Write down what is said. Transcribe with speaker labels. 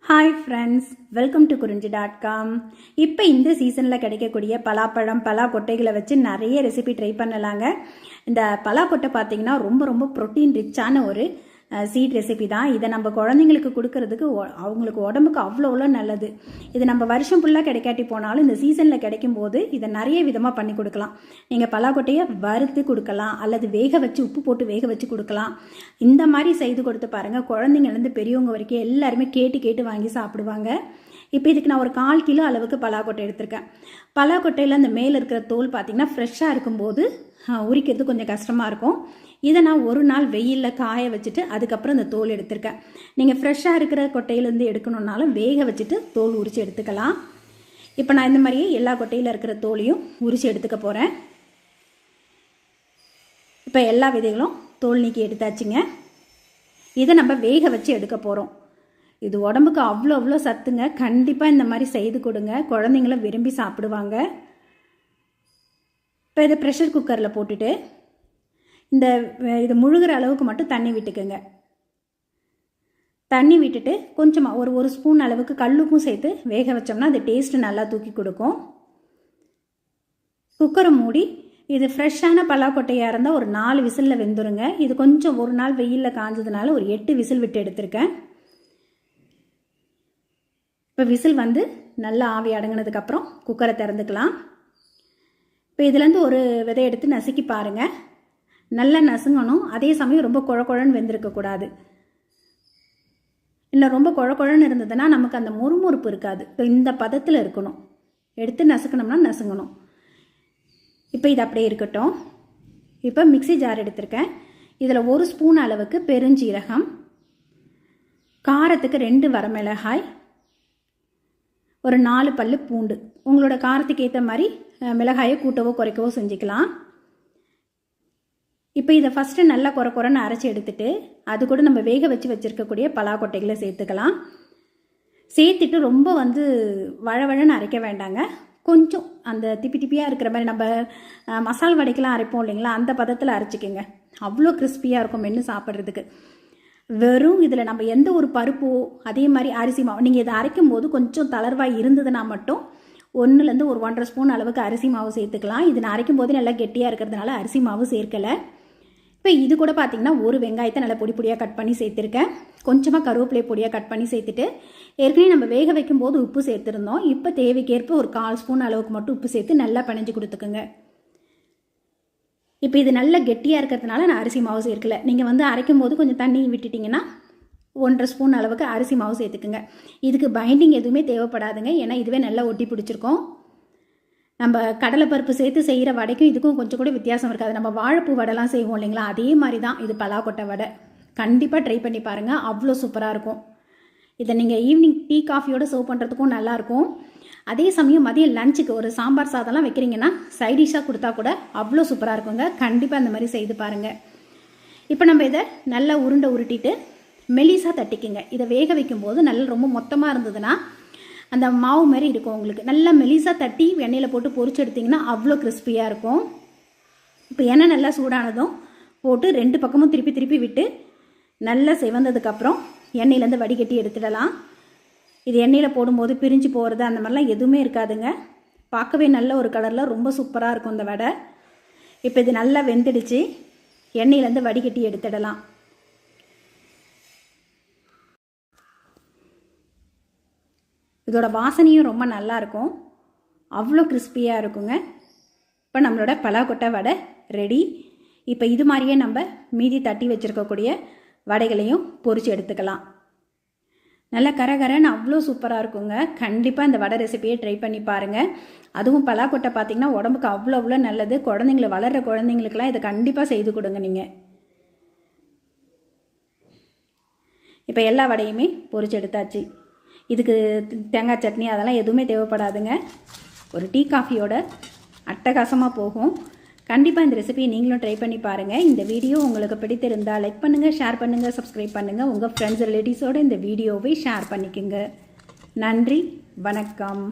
Speaker 1: Hi friends, welcome to குறிஞ்சி.com. இப்போ இந்த சீசனில் கிடைக்கக்கூடிய பலாப்பழம் பலாக்கொட்டைகளை வச்சு நிறைய ரெசிபி ட்ரை பண்ணலாங்க. இந்த பலாக்கொட்டை பார்த்தீங்கன்னா ரொம்ப ரொம்ப ப்ரோட்டீன் ரிச்சான ஒரு சீட் ரெசிபி தான். இதை நம்ம குழந்தைங்களுக்கு கொடுக்கறதுக்கு அவங்களுக்கு உடம்புக்கு அவ்வளோ நல்லது. இது நம்ம வருஷம் ஃபுல்லாக கிடைக்காட்டி போனாலும் இந்த சீசனில் கிடைக்கும் போது இதை நிறைய விதமாக பண்ணி கொடுக்கலாம். நீங்கள் பலாக்கொட்டையை வறுத்து கொடுக்கலாம், அல்லது வேக வச்சு உப்பு போட்டு வேக வச்சு கொடுக்கலாம். இந்த மாதிரி செய்து கொடுத்து பாருங்கள். குழந்தைங்கலேருந்து பெரியவங்க வரைக்கும் எல்லாருமே கேட்டு வாங்கி சாப்பிடுவாங்க. இப்போ இதுக்கு நான் ஒரு 1/4 கிலோ அளவுக்கு பலாக்கொட்டை எடுத்திருக்கேன். பலாக்கொட்டையில் அந்த மேலே இருக்கிற தோல் பார்த்திங்கன்னா ஃப்ரெஷ்ஷாக இருக்கும்போது உரிக்கிறது கொஞ்சம் கஷ்டமாக இருக்கும். இதை நான் ஒரு நாள் வெயிலில் காய வச்சுட்டு அதுக்கப்புறம் இந்த தோல் எடுத்திருக்கேன். நீங்கள் ஃப்ரெஷ்ஷாக இருக்கிற கொட்டையிலேருந்து எடுக்கணுன்னாலும் வேக வச்சுட்டு தோல் உரித்து எடுத்துக்கலாம். இப்போ நான் இந்த மாதிரியே எல்லா கொட்டையில் இருக்கிற தோலையும் உரித்து எடுத்துக்க போகிறேன். இப்போ எல்லா விதைகளும் தோல் நீக்கி எடுத்தாச்சுங்க. இதை நம்ம வேக வச்சு எடுக்க போகிறோம். இது உடம்புக்கு அவ்வளோ சத்துங்க. கண்டிப்பாக இந்த மாதிரி செய்து கொடுங்க, குழந்தைங்களும் விரும்பி சாப்பிடுவாங்க. இப்போ இதை ப்ரெஷர் குக்கரில் போட்டுட்டு இது முழுகிற அளவுக்கு மட்டும் தண்ணி விட்டுக்குங்க. தண்ணி விட்டுட்டு கொஞ்சமாக ஒரு ஸ்பூன் அளவுக்கு கல்லுப்பும் சேர்த்து வேக வச்சோம்னா அது டேஸ்ட்டு நல்லா தூக்கி கொடுக்கும். குக்கரை மூடி இது ஃப்ரெஷ்ஷான பலாக்கொட்டையாக இருந்தால் ஒரு 4 விசிலில் வெந்துருங்க. இது கொஞ்சம் ஒரு நாள் வெயிலில் காஞ்சதுனால ஒரு 8 விசில் விட்டு எடுத்திருக்கேன். இப்போ விசில் வந்து நல்லா ஆவி அடங்கினதுக்கப்புறம் குக்கரை திறந்துக்கலாம். இப்போ இதுலேருந்து ஒரு விதை எடுத்து நசுக்கி பாருங்கள். நல்லா நசுங்கணும். அதே சமயம் ரொம்ப குழன்னு வெந்திருக்கக்கூடாது. இல்லை ரொம்ப குழன்னு இருந்ததுன்னா நமக்கு அந்த முறுமுறுப்பு இருக்காது. இப்போ இந்த பதத்தில் இருக்கணும். எடுத்து நசுக்கணும்னா நசுங்கணும். இப்போ இது அப்படியே இருக்கட்டும். இப்போ மிக்ஸி ஜார் எடுத்திருக்கேன். இதில் 1 ஸ்பூன் அளவுக்கு பெருஞ்சீரகம், காரத்துக்கு 2 வரமிளகாய், ஒரு 4 பல்லு பூண்டு. உங்களோட காரத்துக்கு ஏற்ற மாதிரி மிளகாயை கூட்டவோ குறைக்கவோ செஞ்சுக்கலாம். இப்போ இதை ஃபஸ்ட்டு நல்லா குறைன்னு அரைச்சி எடுத்துட்டு அது கூட நம்ம வேக வச்சுருக்கக்கூடிய பலாக்கொட்டைகளை சேர்த்துக்கலாம். சேர்த்துட்டு ரொம்ப வந்து வழவழன்னு அரைக்க வேண்டாங்க. கொஞ்சம் அந்த திப்பியாக இருக்கிற மாதிரி நம்ம மசால் வடைக்கெலாம் அரைப்போம் இல்லைங்களா, அந்த பதத்தில் அரைச்சிக்கோங்க. அவ்வளோ கிறிஸ்பியாக இருக்கும் மென்று சாப்பிட்றதுக்கு. வெறும் இதில் நம்ம எந்த ஒரு பருப்போ அதே மாதிரி அரிசி மாவு, நீங்கள் இதை அரைக்கும் போது கொஞ்சம் தளர்வாக இருந்ததுன்னா மட்டும் 1லேருந்து ஒரு 1.5 ஸ்பூன் அளவுக்கு அரிசி மாவு சேர்த்துக்கலாம். இது நான் அரைக்கும் போது நல்லா கெட்டியாக இருக்கிறதுனால அரிசி மாவு சேர்க்கலை. இப்போ இது கூட பார்த்திங்கன்னா ஒரு வெங்காயத்தை நல்லா பொடியாக கட் பண்ணி சேர்த்துருக்கேன். கொஞ்சமாக கருவேப்பிலை பொடியாக கட் பண்ணி சேர்த்துட்டு ஏற்கனவே நம்ம வேக வைக்கும் போது உப்பு சேர்த்துருந்தோம். இப்போ தேவைக்கேற்ப ஒரு 1/4 ஸ்பூன் அளவுக்கு மட்டும் உப்பு சேர்த்து நல்லா பிணைஞ்சு கொடுத்துக்குங்க. இப்போ இது நல்லா கெட்டியாக இருக்கிறதுனால நான் அரிசி மாவு சேர்க்கலை. நீங்கள் வந்து அரைக்கும் போது கொஞ்சம் தண்ணி விட்டுட்டிங்கன்னா 1.5 ஸ்பூன் அளவுக்கு அரிசி மாவு சேர்த்துக்குங்க. இதுக்கு பைண்டிங் எதுவுமே தேவைப்படாதுங்க. ஏன்னா இதுவே நல்லா ஒட்டி பிடிச்சிருக்கோம். நம்ம கடலைப்பருப்பு சேர்த்து செய்கிற வடைக்கும் இதுக்கும் கொஞ்சம் கூட வித்தியாசம் இருக்காது. நம்ம வாழைப்பூ வடைலாம் செய்வோம் இல்லைங்களா, அதே மாதிரி தான் இது பலாக்கொட்டை வடை. கண்டிப்பாக ட்ரை பண்ணி பாருங்கள், அவ்வளோ சூப்பராக இருக்கும். இதை நீங்கள் ஈவினிங் டீ காஃபியோடு சர்வ் பண்ணுறதுக்கும் நல்லாயிருக்கும். அதே சமயம் மதியம் லஞ்சுக்கு ஒரு சாம்பார் சாதம்லாம் வைக்கிறீங்கன்னா சைடிஷாக கொடுத்தா கூட அவ்வளோ சூப்பராக இருக்குங்க. கண்டிப்பாக அந்த மாதிரி செய்து பாருங்கள். இப்போ நம்ம இதை நல்லா உருட்டிட்டு மெலிசாக தட்டிக்குங்க. இதை வேக வைக்கும்போது நல்லா ரொம்ப மொத்தமாக இருந்ததுன்னா அந்த மாவு மாதிரி இருக்கும். உங்களுக்கு நல்லா மெலிசாக தட்டி எண்ணெயில் போட்டு பொரிச்சு எடுத்திங்கன்னா அவ்வளோ கிறிஸ்பியாக இருக்கும். இப்போ எண்ணெய் நல்லா சூடானதும் போட்டு 2 பக்கமும் திருப்பி விட்டு நல்லா செவந்ததுக்கப்புறம் எண்ணெயிலேருந்து வடிகட்டி எடுத்துடலாம். இது எண்ணெயில் போடும்போது பிரிஞ்சு போகிறது அந்த மாதிரிலாம் எதுவுமே இருக்காதுங்க. பார்க்கவே நல்ல ஒரு கலரில் ரொம்ப சூப்பராக இருக்கும் இந்த வடை. இப்போ இது நல்லா வெந்துடுச்சு. எண்ணெயிலேருந்து வடிகட்டி எடுத்துடலாம். இதோட வாசனையும் ரொம்ப நல்லாயிருக்கும். அவ்வளோ கிறிஸ்பியாக இருக்குங்க. இப்போ நம்மளோட பலாக்கொட்டை வடை ரெடி. இப்போ இது மாதிரியே நம்ம மீதி தட்டி வச்சுருக்கக்கூடிய வடைகளையும் பொரித்து எடுத்துக்கலாம். நல்லா கரகரன்னு அவ்வளோ சூப்பராக இருக்குங்க. கண்டிப்பாக இந்த வடை ரெசிபியை ட்ரை பண்ணி பாருங்கள். அதுவும் பலாக்கொட்டை பார்த்திங்கன்னா உடம்புக்கு அவ்வளோ நல்லது. வளர்கிற குழந்தைங்களுக்கெல்லாம் இதை கண்டிப்பாக செய்து கொடுங்க நீங்கள். இப்போ எல்லா வடையுமே பொரிச்சு எடுத்தாச்சு. இதுக்கு தேங்காய் சட்னி அதெல்லாம் எதுவுமே தேவைப்படாதுங்க. ஒரு டீ காஃபியோட அட்டகாசமாக போகும். கண்டிப்பாக இந்த ரெசிபியை நீங்களும் ட்ரை பண்ணி பாருங்கள். இந்த வீடியோ உங்களுக்கு பிடித்திருந்தால் லைக் பண்ணுங்கள், ஷேர் பண்ணுங்கள், சப்ஸ்கிரைப் பண்ணுங்கள். உங்கள் ஃப்ரெண்ட்ஸ் ரிலேட்டிவ்ஸோடு இந்த வீடியோவை ஷேர் பண்ணிக்கோங்க. நன்றி, வணக்கம்.